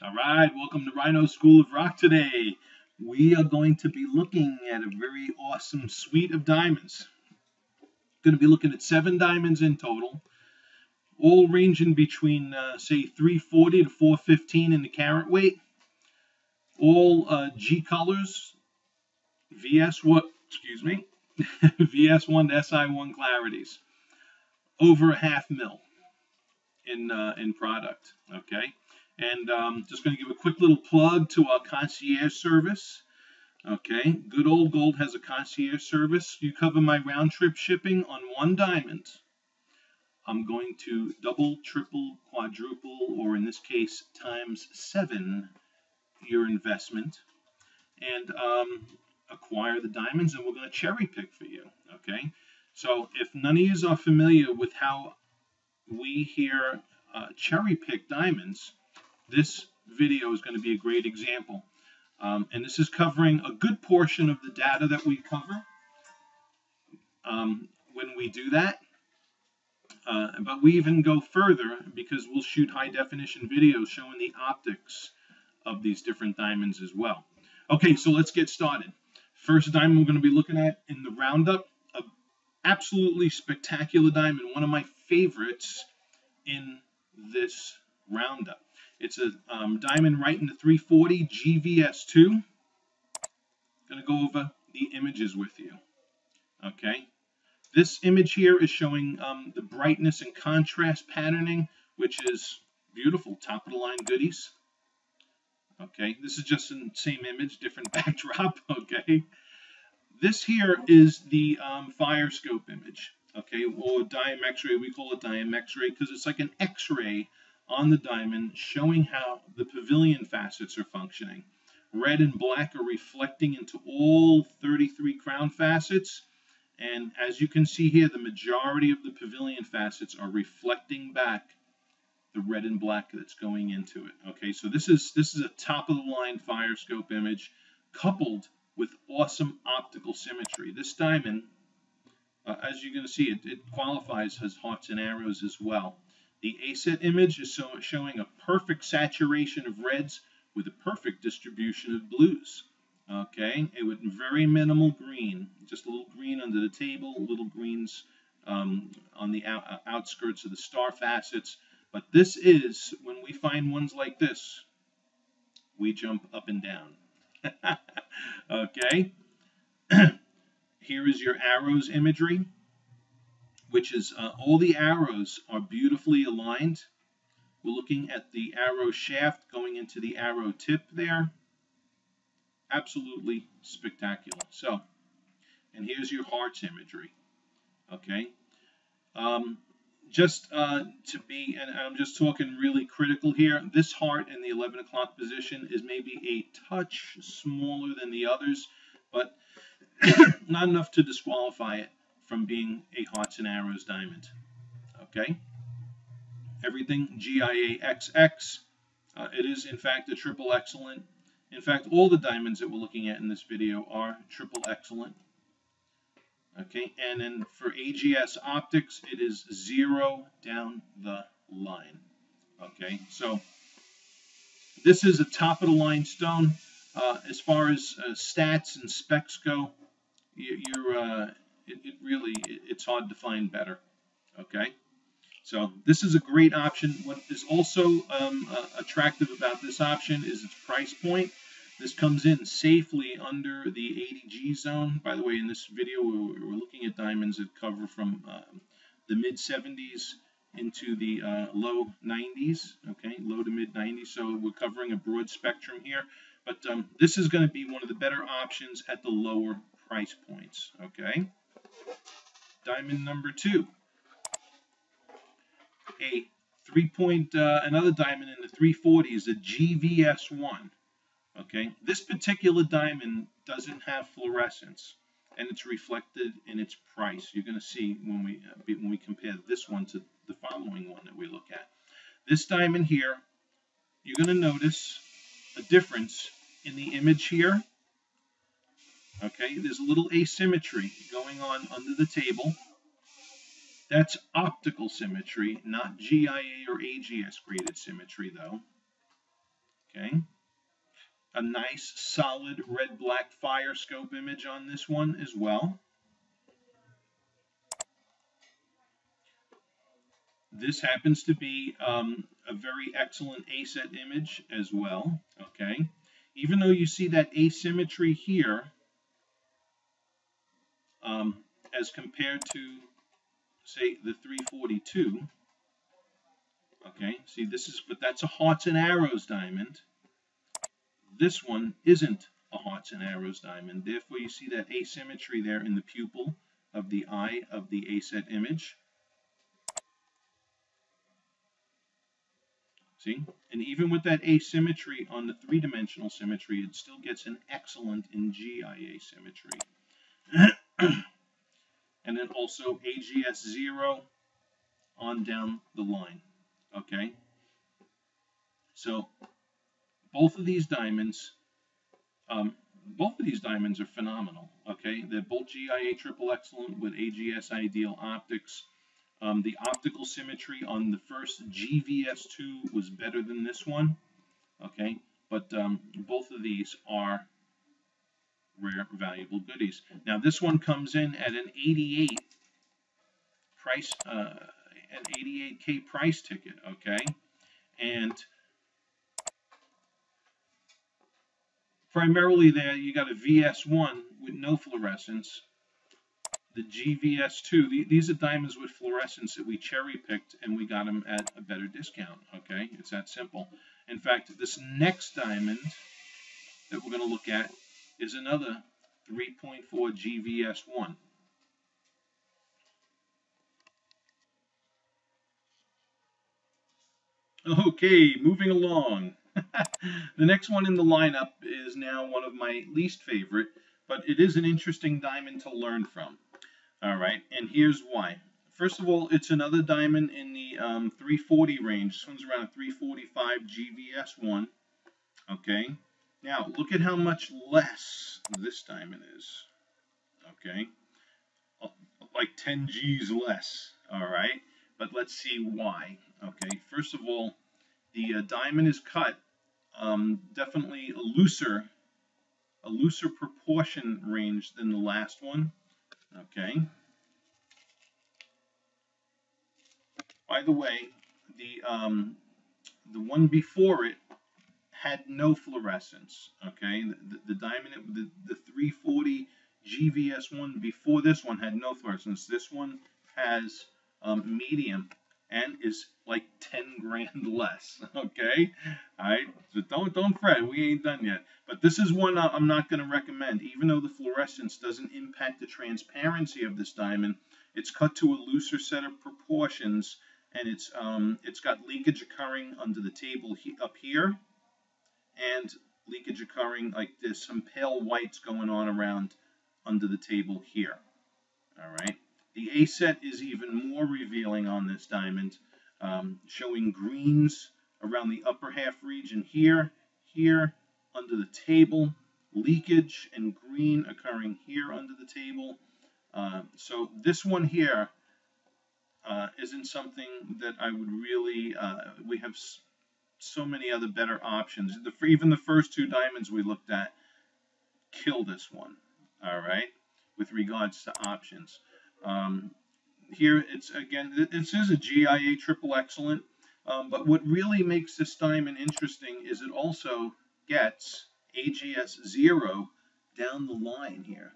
All right, welcome to Rhino School of Rock today. We are going to be looking at a very awesome suite of diamonds. Going to be looking at 7 diamonds in total, all ranging between, say, 340 to 415 in the carat weight. All G colors, VS1, excuse me, VS1 to SI1 clarities, over a half mil in product. Okay, and just going to give a quick little plug to our concierge service. Okay, Good Old Gold has a concierge service. You cover my round trip shipping on 1 diamond. I'm going to double, triple, quadruple, or in this case, times 7 your investment and acquire the diamonds, and we're going to cherry pick for you. Okay, so if none of you are familiar with how we here cherry pick diamonds, this video is going to be a great example. And this is covering a good portion of the data that we cover when we do that. But we even go further because we'll shoot high definition videos showing the optics of these different diamonds as well. Okay, so let's get started. First diamond we're going to be looking at in the roundup, an absolutely spectacular diamond, one of my favorites in this roundup. It's a diamond right in the 340 GVS2. Going to go over the images with you. Okay, this image here is showing the brightness and contrast patterning, which is beautiful, top of the line goodies. Okay, this is just the same image, different backdrop. Okay, this here is the fire scope image. Okay, or diam X-ray. We call it diam X-ray because it's like an X-ray on the diamond showing how the pavilion facets are functioning. Red and black are reflecting into all 33 crown facets, and as you can see here, the majority of the pavilion facets are reflecting back the red and black that's going into it. Okay, so this is a top of the line fire scope image coupled with awesome optical symmetry. This diamond, as you're going to see, it qualifies as hearts and arrows as well. The A-set image is showing a perfect saturation of reds with a perfect distribution of blues. Okay, it with very minimal green, just a little green under the table, little greens on the outskirts of the star facets. But this is, when we find ones like this, we jump up and down. Okay, here is your arrows imagery, which is all the arrows are beautifully aligned. We're looking at the arrow shaft going into the arrow tip there. Absolutely spectacular. So, and here's your hearts imagery. Okay. Just to be, and I'm just talking really critical here, this heart in the 11 o'clock position is maybe a touch smaller than the others, but not enough to disqualify it from being a hearts and arrows diamond. Okay. Everything GIA XX. It is, in fact, a triple excellent. In fact, all the diamonds that we're looking at in this video are triple excellent. Okay, and then for AGS optics, it is 0 down the line. Okay, so this is a top of the line stone. As far as stats and specs go, it's hard to find better. Okay. So this is a great option. What is also attractive about this option is its price point. This comes in safely under the 80G zone. By the way, in this video, we're looking at diamonds that cover from the mid 70s into the low 90s, okay, low to mid 90s. So we're covering a broad spectrum here. But this is going to be one of the better options at the lower price points, okay. Diamond number 2. A another diamond in the 340 is a GVS1. Okay, this particular diamond doesn't have fluorescence, and it's reflected in its price. You're going to see when we compare this one to the following one that we look at. This diamond here, you're going to notice a difference in the image here. Okay, there's a little asymmetry going on under the table. That's optical symmetry, not GIA or AGS graded symmetry, though. Okay. A nice solid red-black fire scope image on this one as well. This happens to be a very excellent A-set image as well, okay? Even though you see that asymmetry here, as compared to, say, the 342, okay? See, but that's a hearts and arrows diamond. This one isn't a hearts and arrows diamond. Therefore, you see that asymmetry there in the pupil of the eye of the A-set image. See? And even with that asymmetry on the three-dimensional symmetry, it still gets an excellent in GIA symmetry. And then also AGS 0 on down the line. Okay? So both of these diamonds are phenomenal. Okay? They're both GIA triple excellent with AGS ideal optics. The optical symmetry on the first GVS2 was better than this one, okay? But both of these are rare, valuable goodies. Now this one comes in at an 88 price, an 88K price ticket, okay? And primarily there you got a VS1 with no fluorescence. The GVS2, these are diamonds with fluorescence that we cherry picked and we got them at a better discount, okay? It's that simple. In fact, this next diamond that we're going to look at is another 3.4 GVS1. Okay, moving along. The next one in the lineup is now one of my least favorite, but it is an interesting diamond to learn from. All right, and here's why. First of all, it's another diamond in the 340 range. This one's around a 345 GVS1. Okay, now look at how much less this diamond is. Okay, like 10 G's less. All right, but let's see why. Okay, first of all, the diamond is cut definitely a looser proportion range than the last one. Okay. By the way, the one before it had no fluorescence. Okay, the diamond, the 340 GVS1 before this one had no fluorescence. This one has medium and is like 10 grand less. Okay, all right. So don't fret, we ain't done yet. But this is one I'm not going to recommend, even though the fluorescence doesn't impact the transparency of this diamond. It's cut to a looser set of proportions, and it's got leakage occurring under the table up here, and leakage occurring like there's some pale whites going on around under the table here. All right. The A set is even more revealing on this diamond, showing greens around the upper half region here, under the table, leakage and green occurring here under the table. So this one here isn't something that I would really, we have so many other better options. Even the first two diamonds we looked at kill this one, all right, with regards to options. Here it's again, this is a GIA triple excellent, but what really makes this diamond interesting is it also gets AGS 0 down the line here.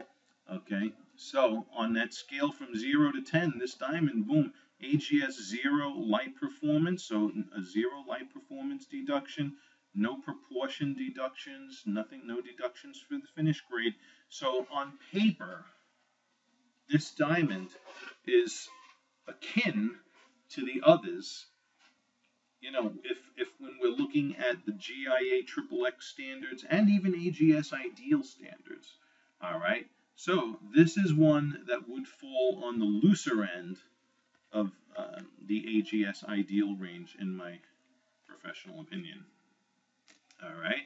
Okay, so on that scale from 0 to 10, this diamond, boom, AGS 0 light performance, so a 0 light performance deduction, no proportion deductions, nothing, no deductions for the finish grade. So on paper, this diamond is akin to the others. You know, if when we're looking at the GIA triple X standards and even AGS ideal standards, all right. So this is one that would fall on the looser end of the AGS ideal range, in my professional opinion. All right,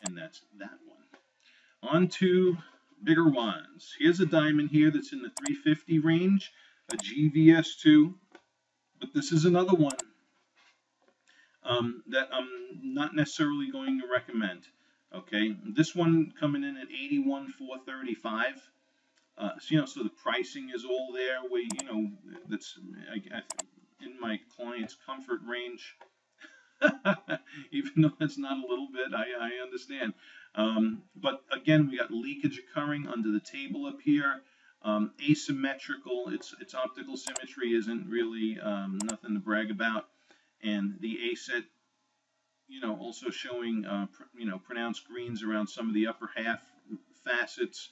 and that's that one. On to bigger ones. Here's a diamond here that's in the 350 range, a GVS2, but this is another one that I'm not necessarily going to recommend. Okay, this one coming in at 81,435. So the pricing is all there. That's in my client's comfort range. Even though it's not a little bit, I understand. But again, we got leakage occurring under the table up here. Asymmetrical. Its optical symmetry isn't really nothing to brag about, and the ASET, also showing pronounced greens around some of the upper half facets,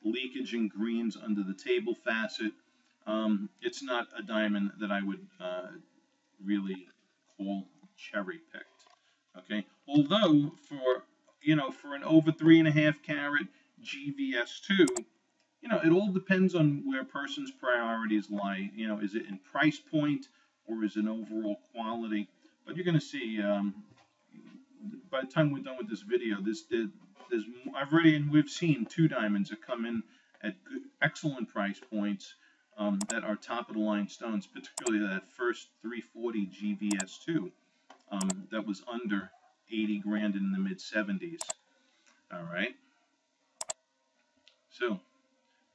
leakage in greens under the table facet. It's not a diamond that I would really call cherry picked. Okay, although for an over 3.5 carat GVS2, it all depends on where a person's priorities lie. Is it in price point or is it overall quality? But you're going to see by the time we're done with this video, we've seen two diamonds that come in at excellent price points that are top of the line stones, particularly that first 340 GVS2 that was under 80 grand in the mid 70s. All right. So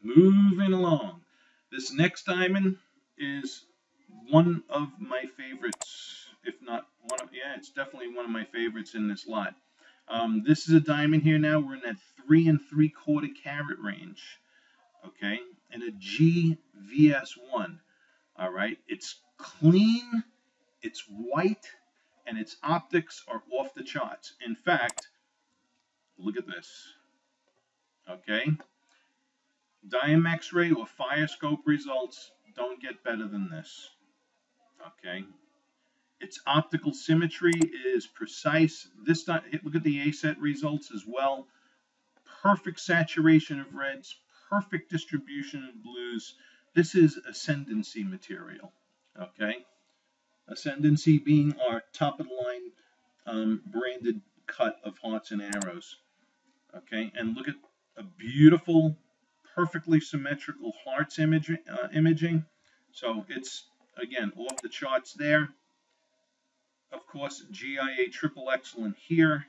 moving along, this next diamond is one of my favorites, if not one of, yeah, it's definitely one of my favorites in this lot. This is a diamond here now. We're in that 3 3/4 carat range, okay, and a GVS1. All right, it's clean, it's white, and its optics are off the charts. In fact, look at this, okay. Diamex ray or fire scope results don't get better than this, okay. Its optical symmetry is precise. This time, look at the ASET results as well. Perfect saturation of reds, perfect distribution of blues. This is ascendancy material, okay. Ascendancy being our top of the line branded cut of hearts and arrows, okay. And look at a beautiful, perfectly symmetrical hearts imaging. So it's again off the charts there. Of course, GIA triple excellent here.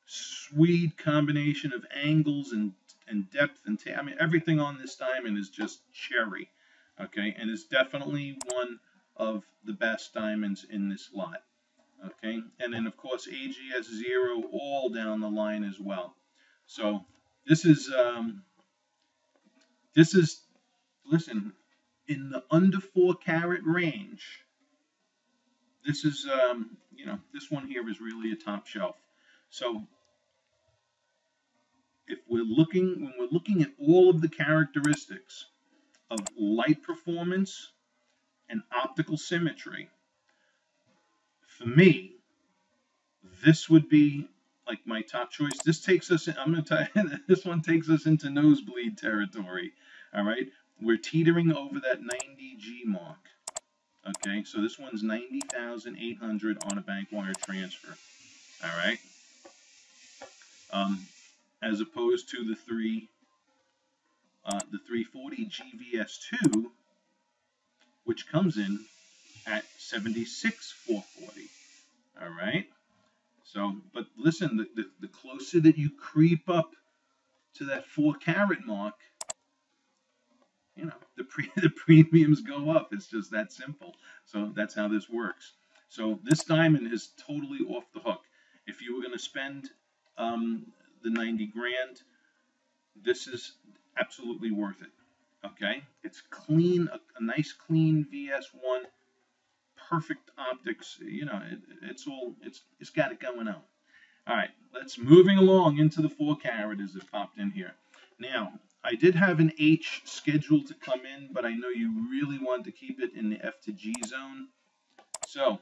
Sweet combination of angles and depth and I mean everything on this diamond is just cherry, okay, and it's definitely one of the best diamonds in this lot, okay, and then of course AGS 0 all down the line as well. So this is listen, in the under 4 carat range. This is, this one here is really a top shelf. So when we're looking at all of the characteristics of light performance and optical symmetry, for me, this would be like my top choice. This takes us, I'm going to tell you, this one takes us into nosebleed territory. All right. We're teetering over that 90G mark. Okay, so this one's 90,800 on a bank wire transfer. All right, as opposed to the 340 GVS2, which comes in at 76,440. All right. So, but listen, the closer that you creep up to that 4 carat mark, the premiums go up. It's just that simple. So that's how this works. So this diamond is totally off the hook. If you were going to spend the 90 grand, this is absolutely worth it. Okay, it's clean, a nice clean VS1, perfect optics. It's got it going on. All right, let's moving along into the 4 carat as it popped in here. Now, I did have an H scheduled to come in, but I know you really wanted to keep it in the F to G zone. So,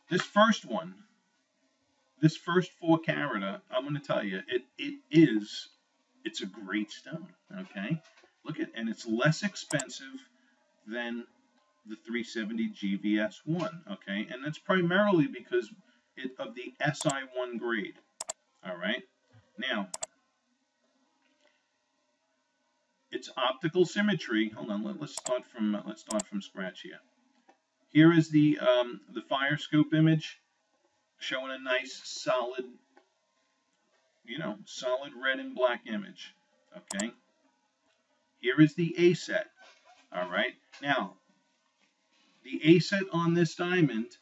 this first 4 carat, I'm going to tell you, it's a great stone, okay? Look at, and it's less expensive than the 370 GVS1, okay? And that's primarily because of the SI1 grade, all right? Now, its optical symmetry. Hold on, let's start from scratch here. Here is the fire scope image showing a nice solid, solid red and black image. Okay. Here is the A set. All right. Now, the A set on this diamond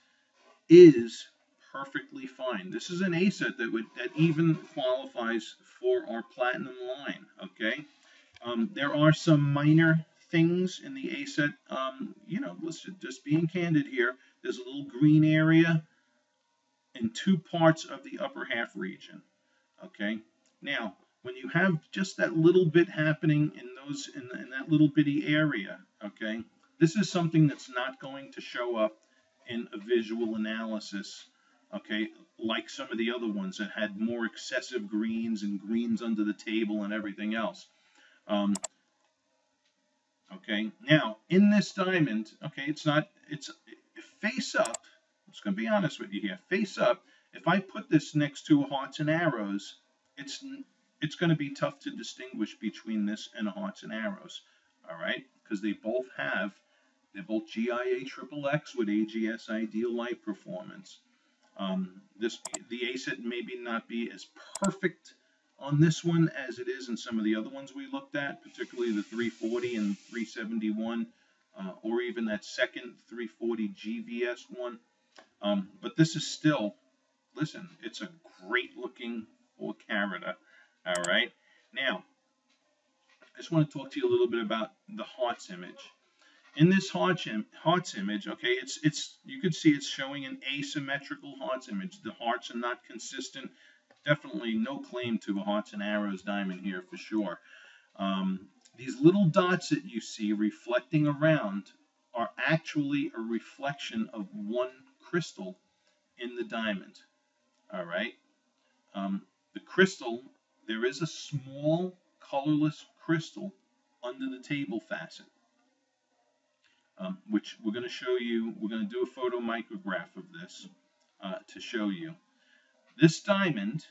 is perfectly fine. This is an A set that even qualifies for our platinum line. Okay. There are some minor things in the A set. Let's just being candid here. There's a little green area in two parts of the upper half region. Okay. Now, when you have just that little bit happening in that little bitty area, okay, this is something that's not going to show up in a visual analysis, okay, like some of the other ones that had more excessive greens and greens under the table and everything else. Okay, now in this diamond, okay, it's face up. I'm just going to be honest with you here. Face up, if I put this next to hearts and arrows, it's going to be tough to distinguish between this and hearts and arrows. All right, because they're both GIA XXX with AGS ideal light performance. The ASET maybe not be as perfect on this one as it is in some of the other ones we looked at, particularly the 340 and 371, or even that second 340 GVS1. But this is still, listen, it's a great looking 4 carata. All right. Now, I just want to talk to you a little bit about the hearts image. In this hearts image, okay, you can see it's showing an asymmetrical hearts image. The hearts are not consistent. Definitely no claim to a hearts and arrows diamond here for sure. These little dots that you see reflecting around are actually a reflection of one crystal in the diamond. All right. The crystal, there is a small colorless crystal under the table facet. Which we're going to show you. We're going to do a photo micrograph of this to show you. This diamond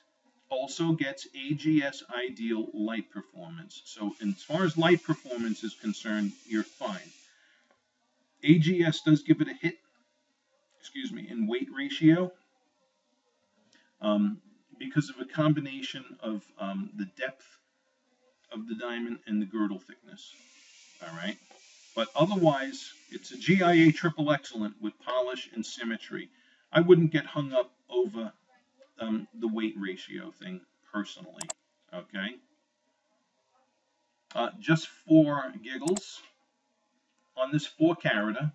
also gets AGS ideal light performance. So as far as light performance is concerned, you're fine. AGS does give it a hit, in weight ratio because of a combination of the depth of the diamond and the girdle thickness. All right. But otherwise, it's a GIA triple excellent with polish and symmetry. I wouldn't get hung up over the weight ratio thing personally. Okay. Just for giggles, on this 4 carata,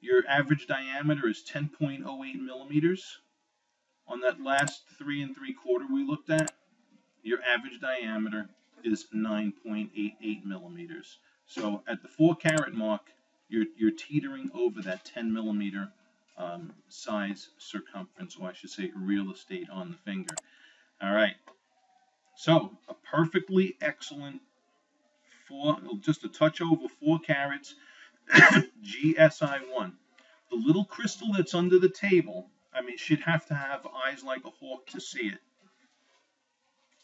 your average diameter is 10.08 millimeters. On that last 3 3/4 we looked at, your average diameter is 9.88 millimeters. So at the 4 carat mark, you're teetering over that 10 millimeter size circumference, or I should say real estate on the finger. All right. So a perfectly excellent just a touch over 4 carats GSI1. The little crystal that's under the table, I mean, she'd have to have eyes like a hawk to see it.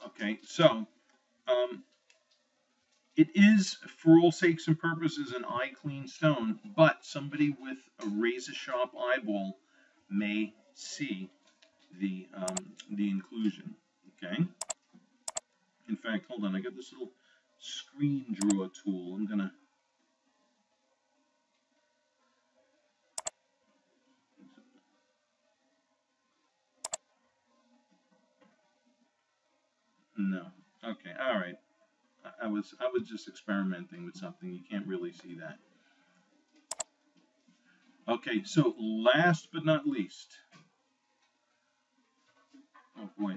Okay, so it is, for all sakes and purposes, an eye clean stone, but somebody with a razor sharp eyeball may see the inclusion. Okay. In fact, hold on, I got this little screen drawer tool. I'm gonna. No. Okay. All right. I was just experimenting with something. You can't really see that. Okay, so last but not least. Oh boy.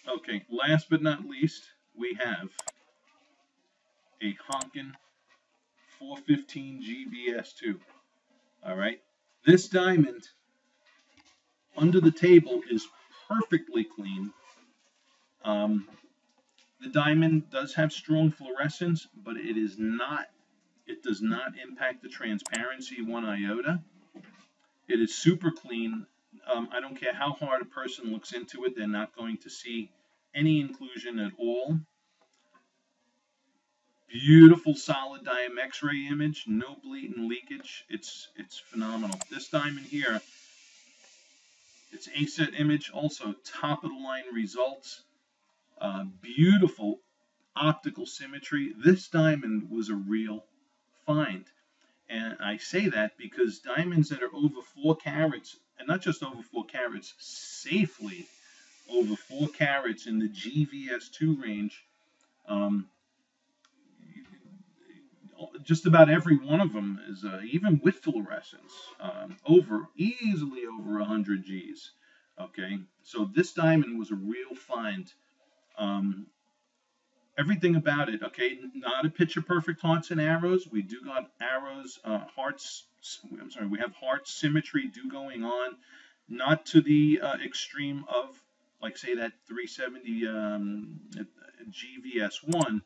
Okay, last but not least, we have a honkin' 415 GVS2. All right, this diamond under the table is perfectly clean. The diamond does have strong fluorescence, but it does not impact the transparency one iota. It is super clean. I don't care how hard a person looks into it, they're not going to see any inclusion at all. Beautiful solid diam X-ray image, no bleed and leakage. It's phenomenal. This diamond here, it's ASET image, also top of the line results. Beautiful optical symmetry. This diamond was a real find. And I say that because diamonds that are over 4 carats, and not just over 4 carats, safely over 4 carats in the GVS2 range, um, just about every one of them is, even with fluorescence, easily over 100 Gs. Okay, so this diamond was a real find. Um, Everything about it, okay, not a picture perfect hearts and arrows. We do got arrows, hearts. I'm sorry, we have heart symmetry do going on, not to the extreme of, like, say, that 370 GVS1,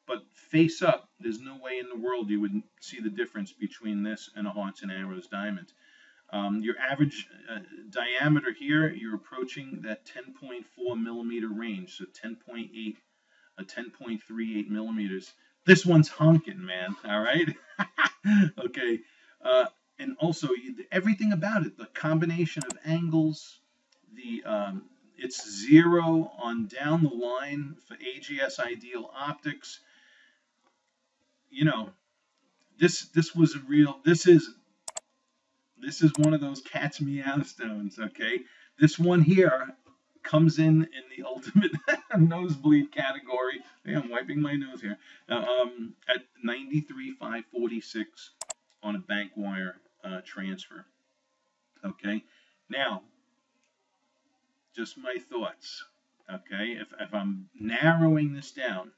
but face up, there's no way in the world you would see the difference between this and a hearts and arrows diamond. Your average diameter here, you're approaching that 10.4 millimeter range, so 10.8, 10.38 millimeters. This one's honking, man. All right. Okay. And also everything about it, the combination of angles, the it's 0 on down the line for AGS ideal optics. You know, this was a real. This is one of those catch me out stones. Okay, this one here comes in the ultimate nosebleed category. Hey, I'm wiping my nose here. At 93,546 on a bank wire transfer. Okay, now just my thoughts. Okay, if I'm narrowing this down,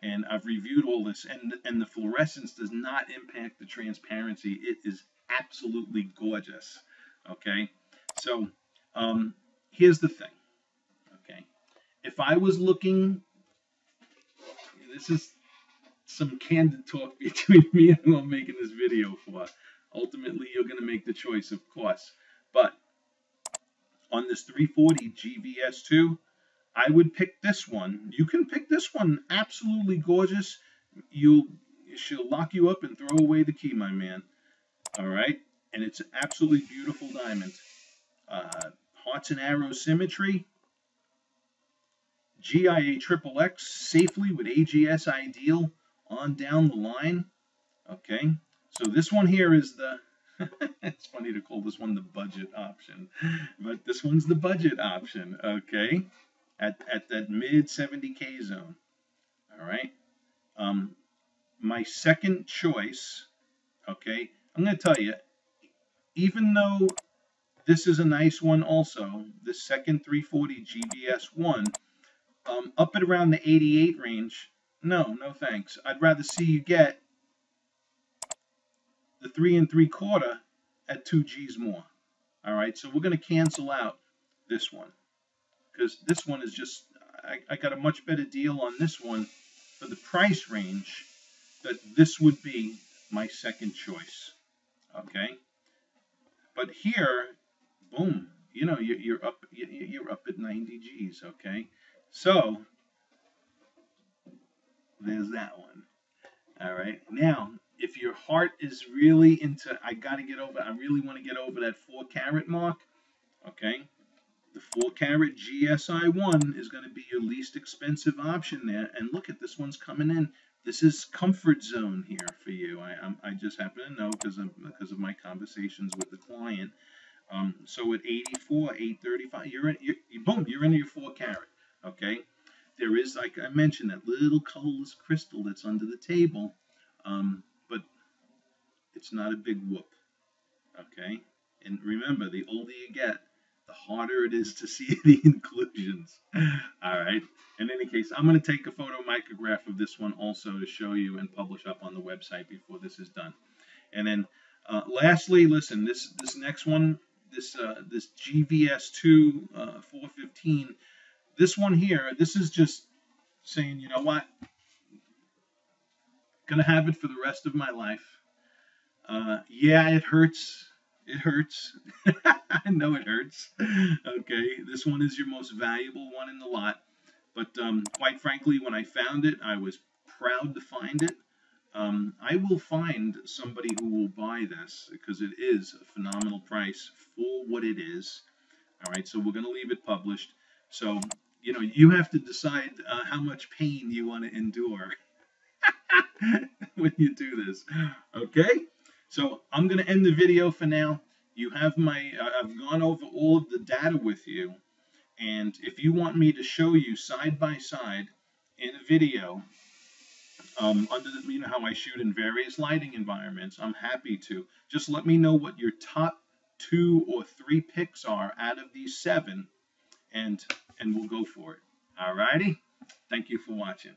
and I've reviewed all this, and the fluorescence does not impact the transparency. It is absolutely gorgeous. Okay, so here's the thing. Okay, if I was looking, this is some candid talk between me and who I'm making this video for. Ultimately, you're going to make the choice, of course. But on this 340 GVS2, I would pick this one. You can pick this one. Absolutely gorgeous. She'll lock you up and throw away the key, my man. All right, and it's an absolutely beautiful diamond. Hearts and arrows symmetry. GIA triple X safely with AGS ideal on down the line. Okay, so this one here is the. It's funny to call this one the budget option, but this one's the budget option. Okay. At that mid 70K zone. All right. My second choice, okay, I'm going to tell you, even though this is a nice one also, the second 340 GBS1, up at around the 88 range, no thanks. I'd rather see you get the 3 3/4 at 2 Gs more. All right, so we're going to cancel out this one, because this one is just, I got a much better deal on this one for the price range, that this would be my second choice. Okay, but here, boom, you're up at 90 Gs. Okay, so there's that one. All right, now if your heart is really into, I really want to get over that 4 carat mark. Okay, the 4 carat GSI1 is going to be your least expensive option there. And look at this one's coming in. This is comfort zone here for you. I just happen to know because of my conversations with the client. So at 84, 835, you're into your 4 carat. Okay. There is, like I mentioned, that little colorless crystal that's under the table, but it's not a big whoop. Okay. And remember, the older you get, the harder it is to see the inclusions. All right. In any case, I'm going to take a photomicrograph of this one also to show you and publish up on the website before this is done. And then lastly, listen, this next one, this GVS2 415, this one here, this is just saying, you know what, going to have it for the rest of my life. Yeah, it hurts It hurts. I know it hurts. Okay, this one is your most valuable one in the lot. But quite frankly, when I found it, I was proud to find it. I will find somebody who will buy this because it is a phenomenal price for what it is. All right, so we're going to leave it published. So, you have to decide how much pain you want to endure when you do this. Okay, so I'm going to end the video for now. You have I've gone over all of the data with you. And if you want me to show you side by side in a video, under the, how I shoot in various lighting environments, I'm happy to. Just let me know what your top 2 or 3 picks are out of these 7, and we'll go for it. All righty? Thank you for watching.